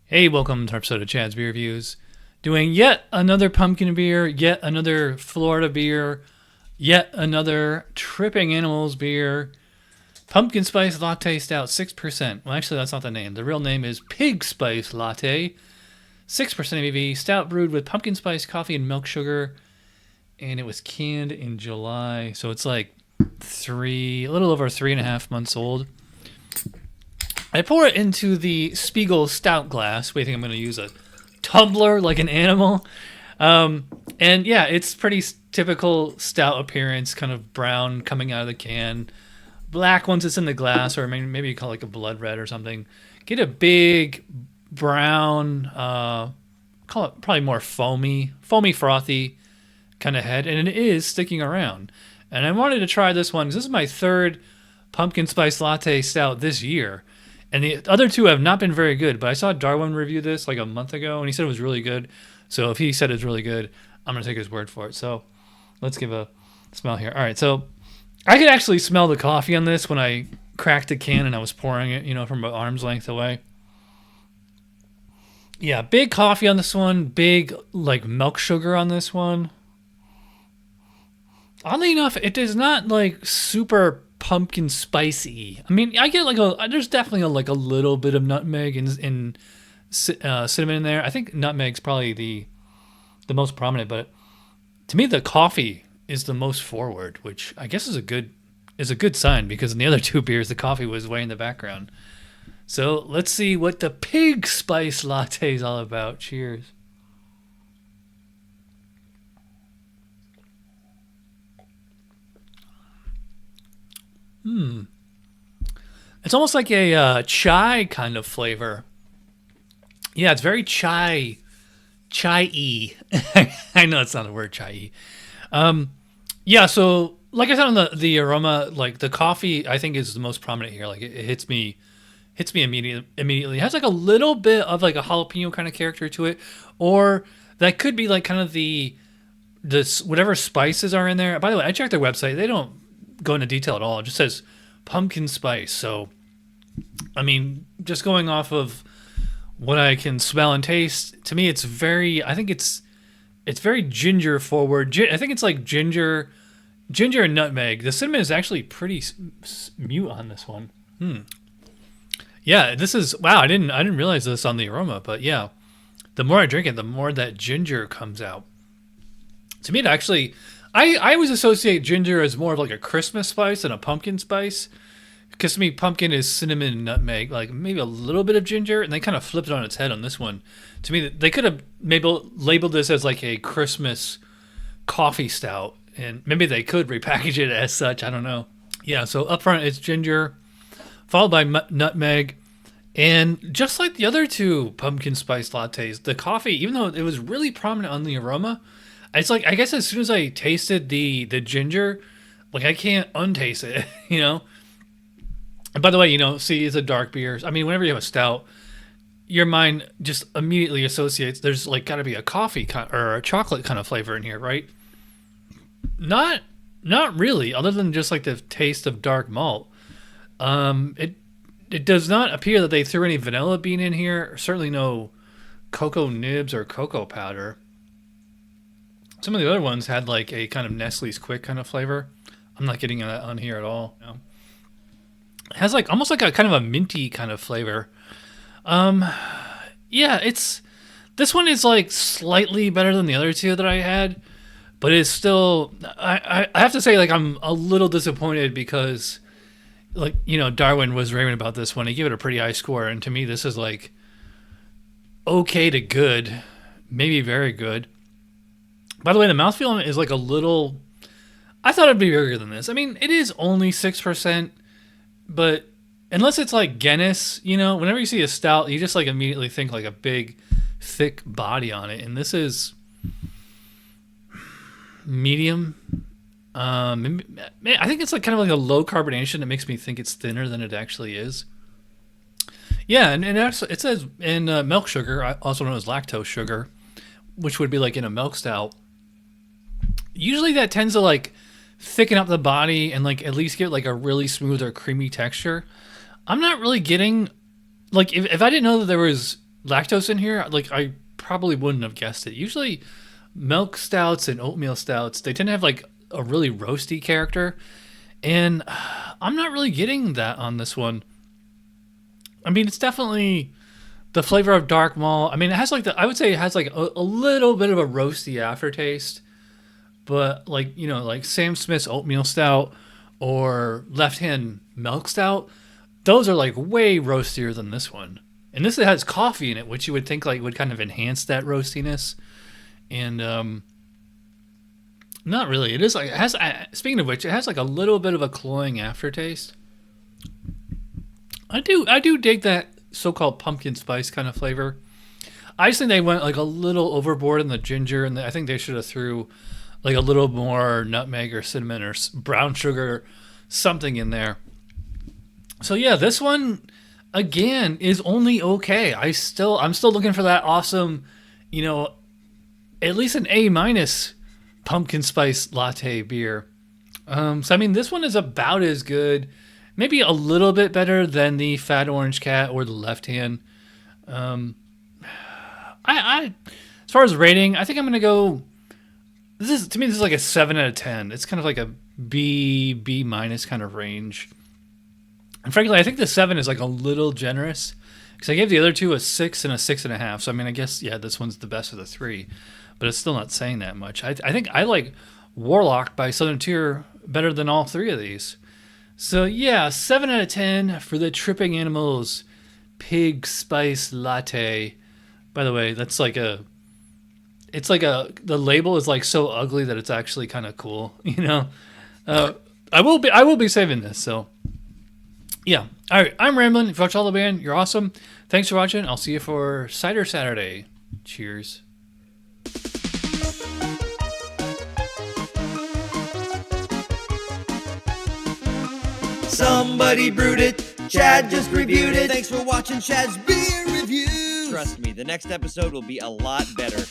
Hey, welcome to our episode of Chad's Beer Reviews. Doing yet another pumpkin beer, yet another Florida beer, yet another Tripping Animals beer. Pumpkin Spice Latte Stout, 6%. Well, actually, that's not the name. The real name is Pig Spice Latte, 6% ABV. Stout brewed with pumpkin spice, coffee, and milk sugar. And it was canned in July. So it's like a little over 3.5 months old. I pour it into the Spiegel Stout glass. Wait, I think I'm going to use a tumbler like an animal. And yeah, it's pretty typical stout appearance, kind of brown coming out of the can. Black once it's in the glass, or maybe you call it like a blood red or something. Get a big brown, call it probably more foamy, frothy kind of head. And it is sticking around. And I wanted to try this one because this is my third pumpkin spice latte stout this year. And the other two have not been very good, but I saw Darwin review this like a month ago, and he said it was really good. So if he said it's really good, I'm going to take his word for it. So let's give a smell here. All right, so I could actually smell the coffee on this when I cracked the can and I was pouring it, from an arm's length away. Yeah, big coffee on this one, big like milk sugar on this one. Oddly enough, it is not like super pumpkin spicy. I mean, I get there's definitely a little bit of nutmeg and cinnamon in there. I think nutmeg's probably the most prominent, but to me the coffee is the most forward, which I guess is a good sign, because in the other two beers the coffee was way in the background. So let's see what the Pig Spice Latte is all about. Cheers. It's almost like a chai kind of flavor. Yeah, it's very chai-y. I know it's not a word, chai-y. Yeah, so like I said on the aroma, like the coffee, I think is the most prominent here. Like it hits me immediately. It has like a little bit of like a jalapeno kind of character to it, or that could be like kind of the whatever spices are in there. By the way, I checked their website. They don't go into detail at all. It just says pumpkin spice. So, I mean, just going off of what I can smell and taste, to me, I think it's very ginger forward. I think it's like ginger and nutmeg. The cinnamon is actually pretty mute on this one. Yeah, this is, wow, I didn't realize this on the aroma, but yeah, the more I drink it, the more that ginger comes out. To me, it actually, I always associate ginger as more of like a Christmas spice than a pumpkin spice. Because to me, pumpkin is cinnamon and nutmeg, like maybe a little bit of ginger, and they kind of flipped it on its head on this one. To me, they could have maybe labeled this as like a Christmas coffee stout, and maybe they could repackage it as such. I don't know. Yeah, so up front it's ginger, followed by nutmeg, and just like the other two pumpkin spice lattes, the coffee, even though it was really prominent on the aroma, it's like, I guess as soon as I tasted the ginger, like I can't untaste it, And by the way, see, it's a dark beer. I mean, whenever you have a stout, your mind just immediately associates there's like got to be a coffee or a chocolate kind of flavor in here, right? Not really, other than just like the taste of dark malt. It does not appear that they threw any vanilla bean in here. Certainly no cocoa nibs or cocoa powder. Some of the other ones had like a kind of Nestle's Quick kind of flavor. I'm not getting that on here at all. No. It has like almost like a kind of a minty kind of flavor. Yeah, this one is like slightly better than the other two that I had, but it's still, I have to say, like, I'm a little disappointed because, like, Darwin was raving about this one. He gave it a pretty high score, and to me this is like okay to good, maybe very good. By the way, the mouthfeel on it is like a little, I thought it'd be bigger than this. I mean, it is only 6%, but unless it's like Guinness, whenever you see a stout, you just like immediately think like a big, thick body on it. And this is medium. I think it's like kind of like a low carbonation that makes me think it's thinner than it actually is. Yeah, and actually it says in milk sugar, also known as lactose sugar, which would be like in a milk stout. Usually that tends to like thicken up the body and like at least get like a really smooth or creamy texture. I'm not really getting, like, if I didn't know that there was lactose in here, like I probably wouldn't have guessed it. Usually milk stouts and oatmeal stouts, they tend to have like a really roasty character, and I'm not really getting that on this one. I mean, it's definitely the flavor of dark malt. I mean, it has like I would say it has like a little bit of a roasty aftertaste, but like, you know, like Sam Smith's oatmeal stout or Left Hand milk stout, those are like way roastier than this one. And this has coffee in it, which you would think like would kind of enhance that roastiness. And not really. It is like, it has, speaking of which, it has like a little bit of a cloying aftertaste. I do dig that so-called pumpkin spice kind of flavor. I just think they went like a little overboard in the ginger, and I think they should have threw like a little more nutmeg or cinnamon or brown sugar, something in there. So yeah, this one again is only okay. I'm still looking for that awesome, you know, at least an A- pumpkin spice latte beer. So I mean, this one is about as good, maybe a little bit better than the Fat Orange Cat or the Left Hand. I as far as rating, I think I'm gonna go. This is like a 7 out of 10. It's kind of like a B kind of range. And frankly, I think the 7 is like a little generous because I gave the other two a 6 and a 6.5. So I mean, I guess yeah, this one's the best of the three, but it's still not saying that much. I think I like Warlock by Southern Tier better than all three of these. So yeah, 7 out of 10 for the Tripping Animals Pig Spice Latte. By the way, that's like the label is like so ugly that it's actually kind of cool, you know. I will be saving this. So yeah, all right. I'm rambling. If you watch all the band, you're awesome. Thanks for watching. I'll see you for Cider Saturday. Cheers. Somebody brewed it, Chad just reviewed it. Thanks for watching Chad's Beer Review. Trust me, the next episode will be a lot better.